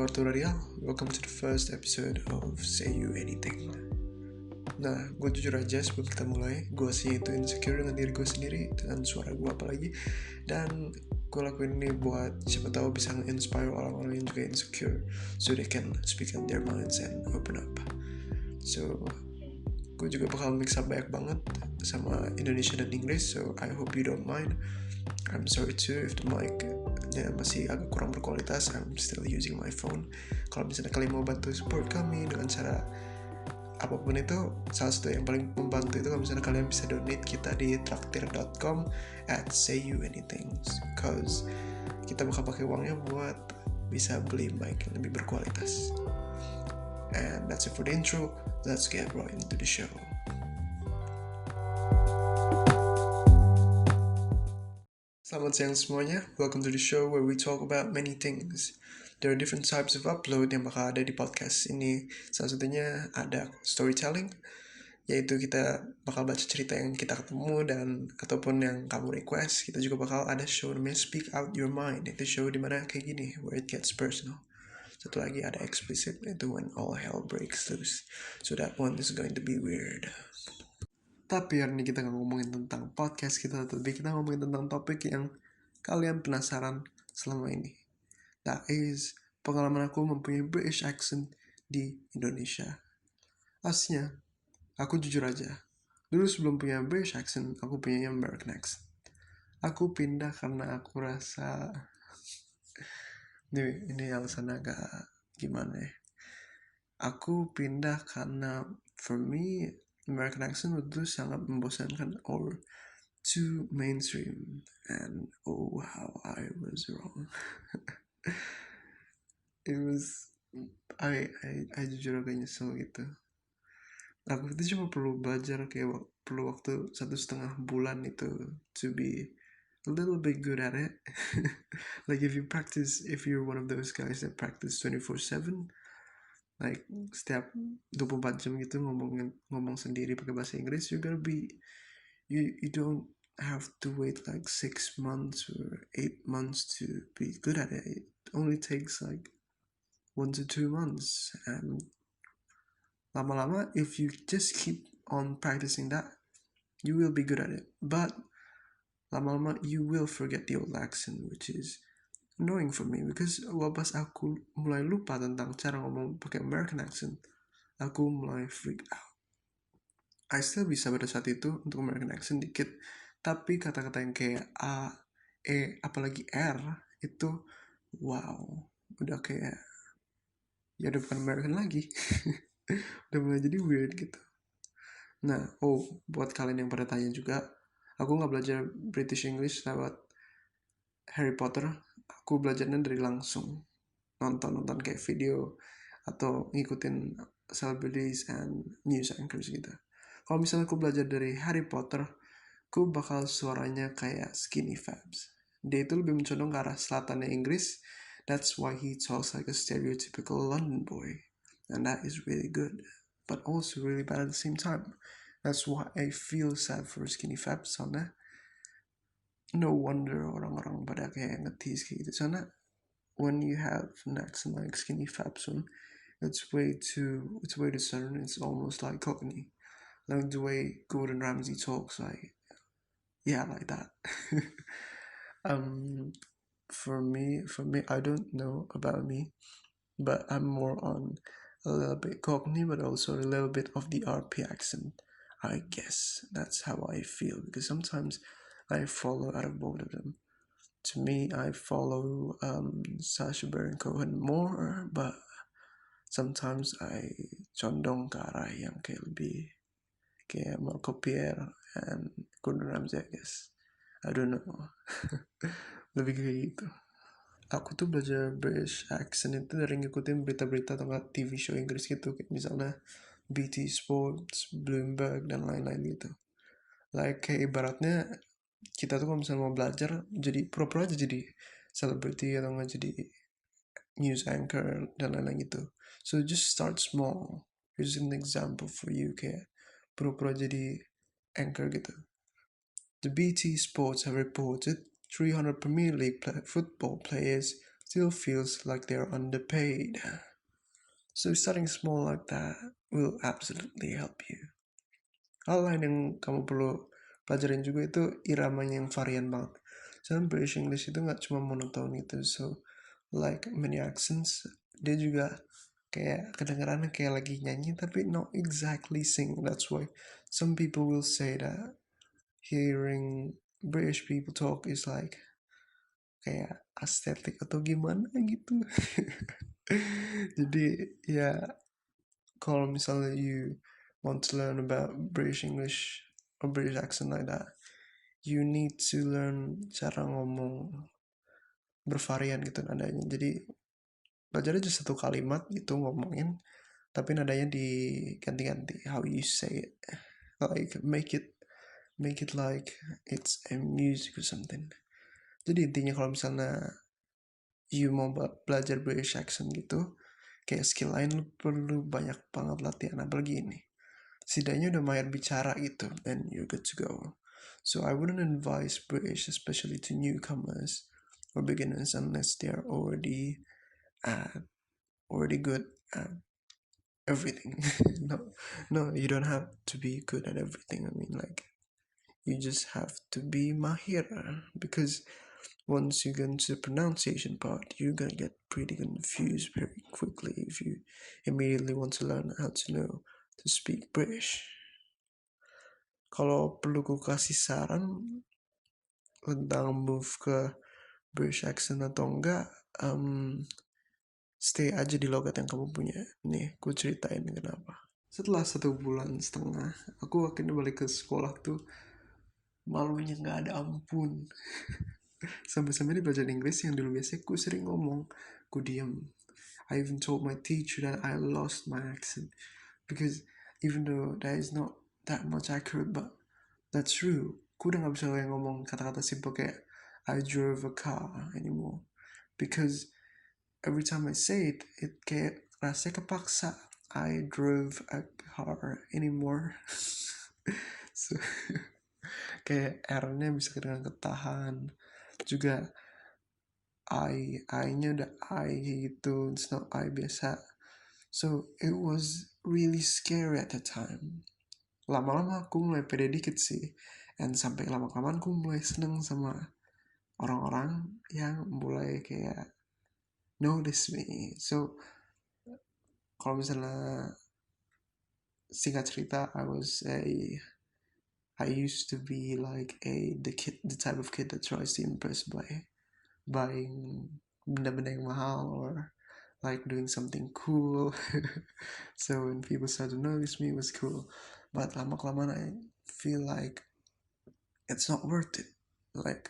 aku Arturo Rial. Welcome to the first episode of Say You Anything. Nah, gue jujur aja sebelum kita mulai, gue sih itu insecure dengan diri gue sendiri, dengan suara gue apalagi. Dan gue lakuin ini buat siapa tahu bisa nge-inspire orang-orang yang juga insecure, so they can speak out their minds and open up. So, gue juga bakal mix up banyak banget sama Indonesia dan Inggris, so I hope you don't mind. I'm sorry too if the mic-nya masih agak kurang berkualitas. I'm still using my phone. Kalau misalnya kalian mau bantu support kami dengan cara apapun itu, salah satu yang paling membantu itu kalau misalnya kalian bisa donate kita di traktir.com/sayouanything, cause kita bakal pakai uangnya buat bisa beli mic yang lebih berkualitas. And that's it for the intro. Let's get right into the show. Selamat siang semuanya. Welcome to the show where we talk about many things. There are different types of upload yang bakal ada di podcast ini. Salah satunya ada storytelling, yaitu kita bakal baca cerita yang kita ketemu dan ataupun yang kamu request. Kita juga bakal ada show namanya Speak Out Your Mind. Itu show dimana kayak gini, where it gets personal. Satu lagi ada explicit, itu when all hell breaks loose. So that one is going to be weird. Tapi hari ini kita gak ngomongin tentang podcast kita, tapi kita ngomongin tentang topik yang kalian penasaran selama ini. That is, pengalaman aku mempunyai British accent di Indonesia. Aslinya, aku jujur aja, dulu sebelum punya British accent, aku punya American accent. Aku pindah karena aku rasa, ini alasan agak gimana ya. Aku pindah karena, for me, American accent itu sangat membosankan or too mainstream, and oh how I was wrong. It was, I jujur agak nyesel gitu. Aku itu cuma perlu belajar kayak perlu waktu 1,5 bulan itu to be a little bit good at it. Like if you're one of those guys that practice 24/7, like setiap 24 jam gitu ngomong sendiri pakai bahasa Inggris, you don't have to wait like 6 months or 8 months to be good at it. It only takes like 1 to 2 months, and lama-lama if you just keep on practicing that, you will be good at it. But lama-lama you will forget the old accent, which is annoying for me, because pas aku mulai lupa tentang cara ngomong pakai American accent, aku mulai freak out. I still bisa pada saat itu untuk American accent dikit, tapi kata-kata yang kayak A, E, apalagi R itu wow, udah kayak ya udah bukan American lagi. Udah mulai jadi weird gitu. Nah, buat kalian yang pada tanya juga, aku gak belajar British English lewat Harry Potter. Aku belajarnya dari langsung nonton kayak video atau ngikutin celebrities and news anchors gitu. Kalau misalnya aku belajar dari Harry Potter, aku bakal suaranya kayak Skinny Fabs. Dia itu lebih mencondong ke arah selatannya Inggris. That's why he talks like a stereotypical London boy. And that is really good, but also really bad at the same time. That's why I feel sad for Skinny Fabs, soalnya no wonder orang-orang pada kayak ngetis kayak gitu. Soalnya when you have an accent like Skinny Fabs one, it's way too southern. It's almost like Cockney. Like the way Gordon Ramsay talks, like that. For me, I don't know about me, but I'm more on a little bit Cockney, but also a little bit of the RP accent. I guess that's how I feel, because sometimes I follow out of both of them. To me, I follow Sacha Baron Cohen more, but sometimes I condong ke arah yang kayak lebih kayak Marco Pierre and Gordon Ramsay, I guess. I don't know. Lebih kayak gitu. Aku tuh belajar British accent itu dari ngikutin berita-berita atau nggak TV show Inggris gitu, kayak misalnya BT Sports, Bloomberg, dan lain-lain gitu. Like kayak ibaratnya kita tuh kalau misalnya mau belajar, jadi pura-pura aja jadi celebrity atau nggak jadi news anchor dan lain-lain gitu. So just start small. Here's an example for you, kayak pura-pura jadi anchor gitu. The BT Sports have reported 300 Premier League football players still feels like they're underpaid. So starting small like that will absolutely help you. Hal lain yang kamu perlu pelajarin juga itu iramanya yang varian banget. Soalnya British English itu nggak cuma monoton gitu. So like many accents, dia juga kayak kedengarannya kayak lagi nyanyi tapi not exactly sing. That's why some people will say that hearing British people talk is like kayak aesthetic atau gimana gitu. Jadi ya kalau misalnya you want to learn about British English or British accent like that, you need to learn cara ngomong bervarian gitu nadanya. Jadi belajar aja satu kalimat gitu ngomongin, tapi nadanya diganti-ganti. How you say it, like make it like it's a music or something. Jadi intinya kalau misalnya you mau belajar British accent gitu, kayak skill lain lu perlu banyak banget latihan. Apalagi ini, setidaknya udah mahir bicara gitu, then you're good to go. So I wouldn't advise British, especially to newcomers or beginners, unless they're already good at everything. no, you don't have to be good at everything. I mean, like, you just have to be mahir, because once you get into the pronunciation part, you're gonna get pretty confused very quickly if you immediately want to learn how to know to speak British. Kalau perlu ku kasih saran tentang move ke British accent atau enggak, stay aja di logat yang kamu punya. Nih, ku ceritain kenapa. Setelah 1,5 bulan, aku akhirnya balik ke sekolah tuh malunya nggak ada ampun. Sampai-sampai di belajar Inggris yang dulu biasanya ku sering ngomong, ku diem. I even told my teacher that I lost my accent, because even though that is not that much accurate, but that's true. Ku udah gak bisa kayak ngomong kata-kata simple kayak I drove a car anymore, because every time I say it, it kayak rasanya kepaksa. I drove a car anymore. So kayak R-nya bisa dengan ketahan. Juga I-nya udah I gitu, it's not I biasa. So it was really scary at the time. Lama-lama aku mulai pede dikit sih, and sampai lama-kelamaan aku mulai seneng sama orang-orang yang mulai kayak notice me. So kalau misalnya singkat cerita, I used to be like the type of kid that tries to impress by buying benda-benda yang mahal, or like doing something cool. So when people started to notice me, it was cool. But lama-kelamaan I feel like it's not worth it. Like,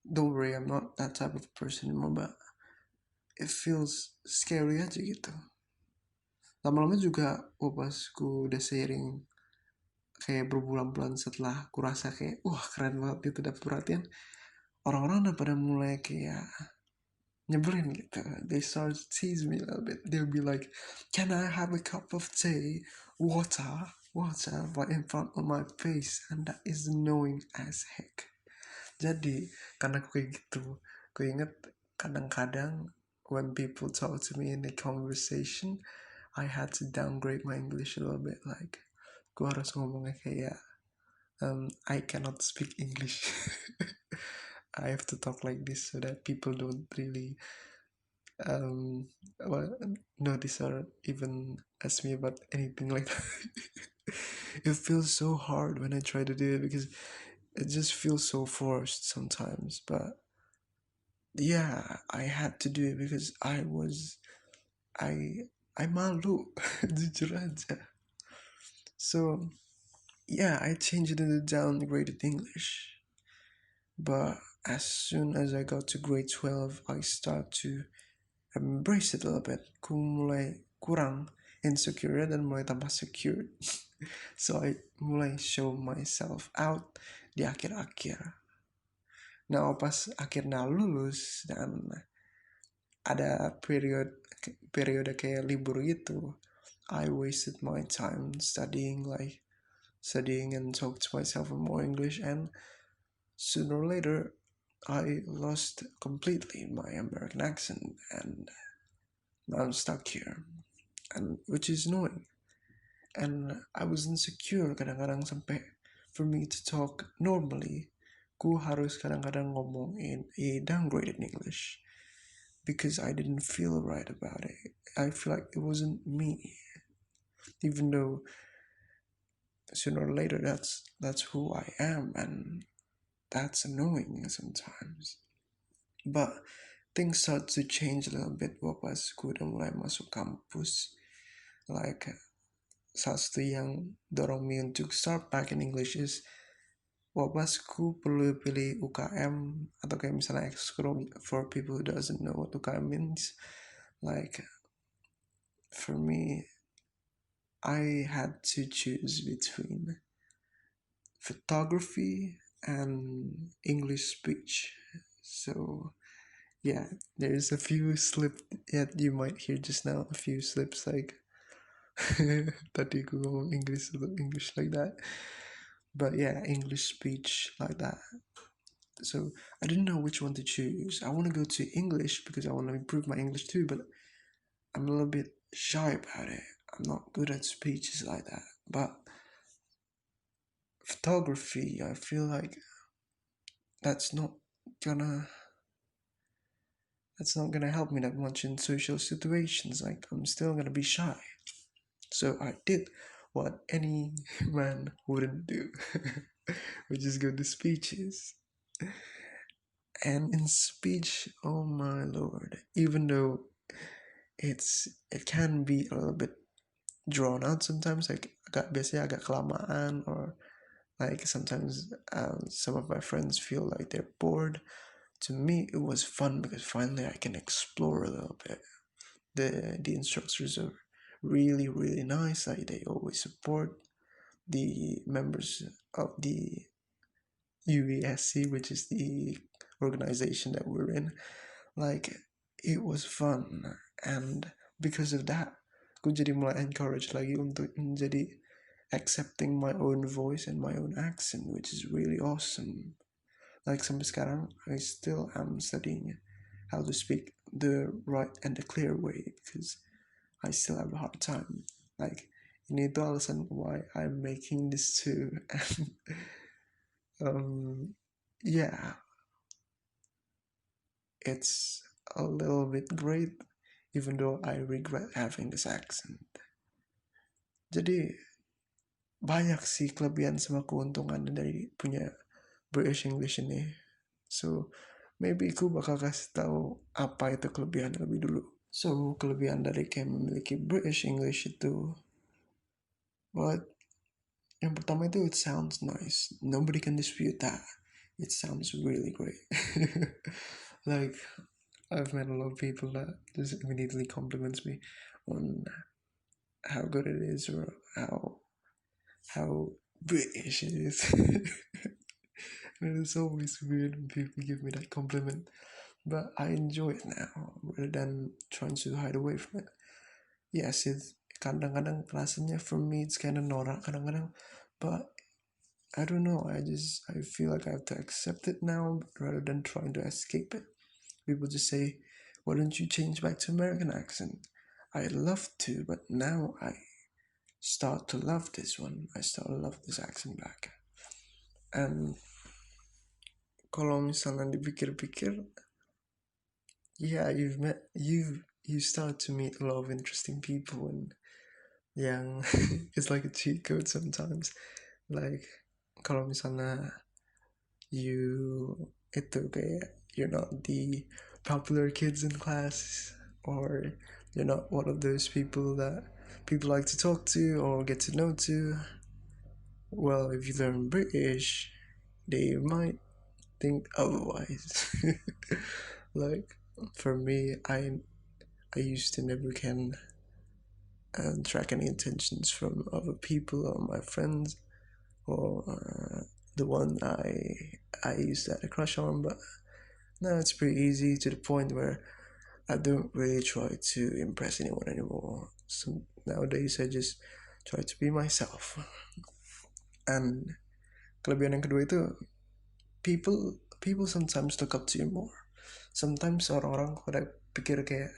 don't worry, I'm not that type of person anymore, but it feels scary aja gitu. Lama-lama juga pas ku udah seiring kayak berbulan-bulan setelah ku rasa kayak wah keren banget itu dapat perhatian, orang-orang udah pada mulai kayak nyebelin gitu. They start to tease me a little bit. They'll be like, can I have a cup of tea, water right in front of my face, and that is annoying as heck. Jadi karena aku kayak gitu, aku inget kadang-kadang when people talk to me in a conversation, I had to downgrade my English a little bit. Like, gue harus ngomongnya kayak I cannot speak English. I have to talk like this so that people don't really well, notice or even ask me about anything like that. It feels so hard when I try to do it, because it just feels so forced sometimes. But yeah, I had to do it because I malu. Jujur aja. So yeah, I changed it into downgraded English. But as soon as I got to grade 12, I start to embrace it a little bit. Ku mulai kurang insecure dan mulai tambah secure. So I mulai show myself out di akhir-akhir. Nah, pas akhirnya lulus dan ada periode kayak libur gitu, I wasted my time studying and talk to myself in more English, and sooner or later I lost completely my American accent, and now I'm stuck here, and which is annoying. And I was insecure kadang-kadang sampai for me to talk normally, ku harus kadang-kadang ngomong in a downgraded English because I didn't feel right about it. I feel like it wasn't me, even though sooner or later that's who I am, and that's annoying sometimes. But things start to change a little bit pas ku udah mulai masuk kampus. Like salah satu yang dorong me untuk start back in English is wapasku perlu pilih UKM atau kayak misalnya ekskul. For people who doesn't know what UKM means, like for me, I had to choose between photography and English speech. So yeah, there's a few slips that you might hear just now, a few slips like tadi aku ngomong English like that. But yeah, English speech like that. So I didn't know which one to choose. I want to go to English because I want to improve my English too, but I'm a little bit shy about it. I'm not good at speeches like that. But photography, I feel like that's not gonna that's not gonna help me that much in social situations. Like I'm still gonna be shy. So I did what any man wouldn't do, which is go to speeches. And in speech, oh my lord, even though it can be a little bit drawn out sometimes, like biasanya agak kelamaan, or like sometimes some of my friends feel like they're bored. To me, it was fun because finally I can explore a little bit. The instructors are really nice. Like they always support the members of the UESC, which is the organization that we're in. Like it was fun, and because of that, aku jadi mulai encourage lagi untuk menjadi accepting my own voice and my own accent, which is really awesome. Like sampai sekarang, I still am studying how to speak the right and the clear way because I still have a hard time. Like ini itu alasan why I'm making this too. And yeah, it's a little bit great, even though I regret having this accent. Jadi banyak sih kelebihan sama keuntungan dari punya British English ini. So maybe aku bakal kasih tahu apa itu kelebihan lebih dulu. So kelebihan dari kayak memiliki British English itu, but yang pertama itu it sounds nice. Nobody can dispute that. It sounds really great. Like I've met a lot of people that just immediately compliments me on how good it is or how British it is. And it's always weird when people give me that compliment, but I enjoy it now rather than trying to hide away from it. Yes, it's kadang-kadang rasanya for me it's kind of norak kadang-kadang, but I don't know. I feel like I have to accept it now rather than trying to escape it. People just say, "Why don't you change back to American accent?" I love to, but now I start to love this one. I start to love this accent back. And kalau misalnya dipikir-pikir, yeah, you start to meet a lot of interesting people, and yang it's like a cheat code sometimes. Like kalau misalnya you're not the popular kids in class, or you're not one of those people that people like to talk to or get to know to. Well, if you learn British, they might think otherwise. Like for me, I used to never can track any intentions from other people or my friends, or the one I used to have a crush on, but now it's pretty easy to the point where I don't really try to impress anyone anymore. So nowadays I just try to be myself. And kelebihan yang kedua itu people sometimes look up to you more. Sometimes orang-orang pada pikir kayak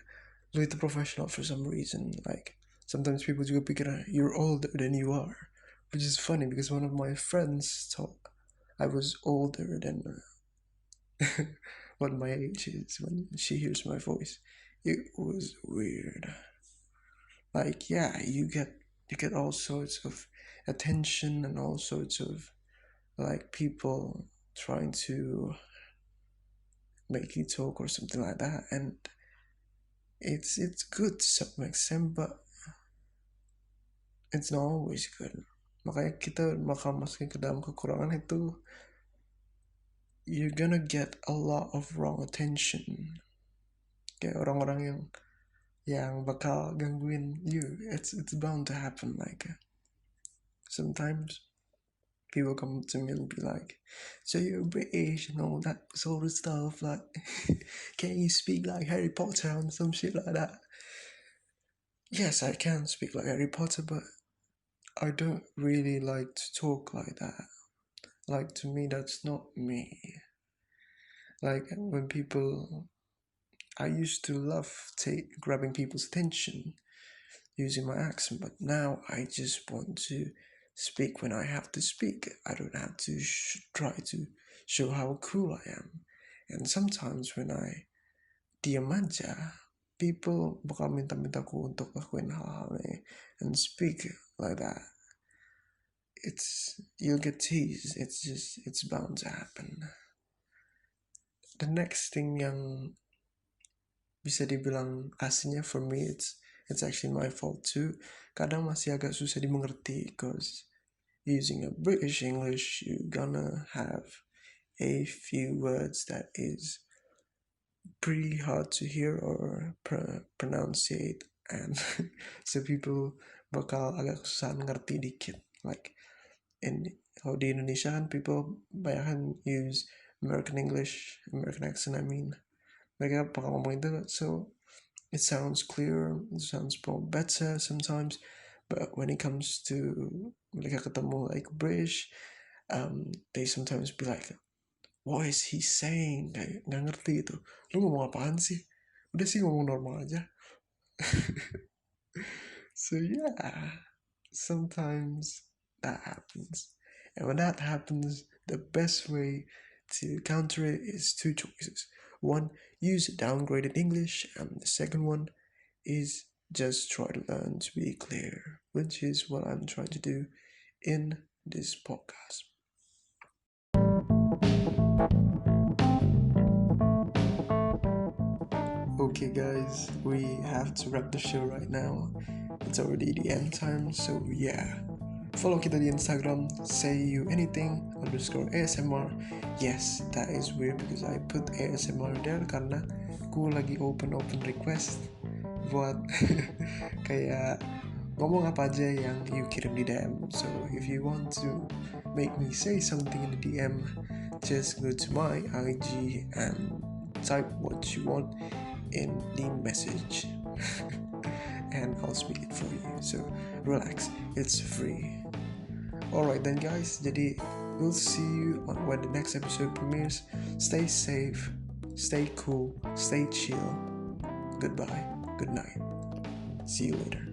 lu itu professional for some reason. Like sometimes people juga pikir you're older than you are, which is funny because one of my friends thought I was older than what my age is when she hears my voice. It was weird. Like yeah, you get all sorts of attention and all sorts of like people trying to make you talk or something like that, and it's good to some extent, but it's not always good. Makanya kita bakal masukin ke dalam kekurangan itu, you're gonna get a lot of wrong attention. Kayak orang-orang yang bakal gangguin you. It's bound to happen. Like sometimes people come to me and be like, so you're British and all that sort of stuff, like can you speak like Harry Potter and some shit like that? Yes, I can speak like Harry Potter, but I don't really like to talk like that. Like to me that's not me. Like when people, I used to love grabbing people's attention using my accent, but now I just want to speak when I have to speak. I don't have to try to show how cool I am. And sometimes when I diam aja, people bakal minta-mintaku untuk lakuin hal-hal ini and speak like that. You'll get teased. It's bound to happen. The next thing yang bisa dibilang aslinya for me, it's actually my fault too. Kadang masih agak susah dimengerti because using a British English, you're gonna have a few words that is pretty hard to hear or pronunciate, and so people bakal agak susah ngerti dikit. Like kalau di Indonesia kan people banyak use American English, American accent I mean. Mereka bakal ngomong itu, so it sounds clearer, it sounds more better sometimes, but when it comes to mereka ketemu like British, they sometimes be like, what is he saying? Kayak nggak ngerti itu. Lu ngomong apaan sih? Udah sih ngomong normal aja. So yeah, sometimes that happens. And when that happens, the best way to counter it is two choices. One, use downgraded English, and the second one is just try to learn to be clear, which is what I'm trying to do in this podcast. Okay guys, we have to wrap the show right now. It's already the end time, so yeah. Follow kita di Instagram, say you anything _ASMR. Yes, that is weird because I put ASMR there karena gue lagi open request buat kayak ngomong apa aja yang you kirim di DM. So if you want to make me say something in the DM, just go to my IG and type what you want in the message and I'll speak it for you. So relax, it's free. Alright then guys, jadi we'll see you when the next episode premieres. Stay safe, stay cool, stay chill. Goodbye, good night. See you later.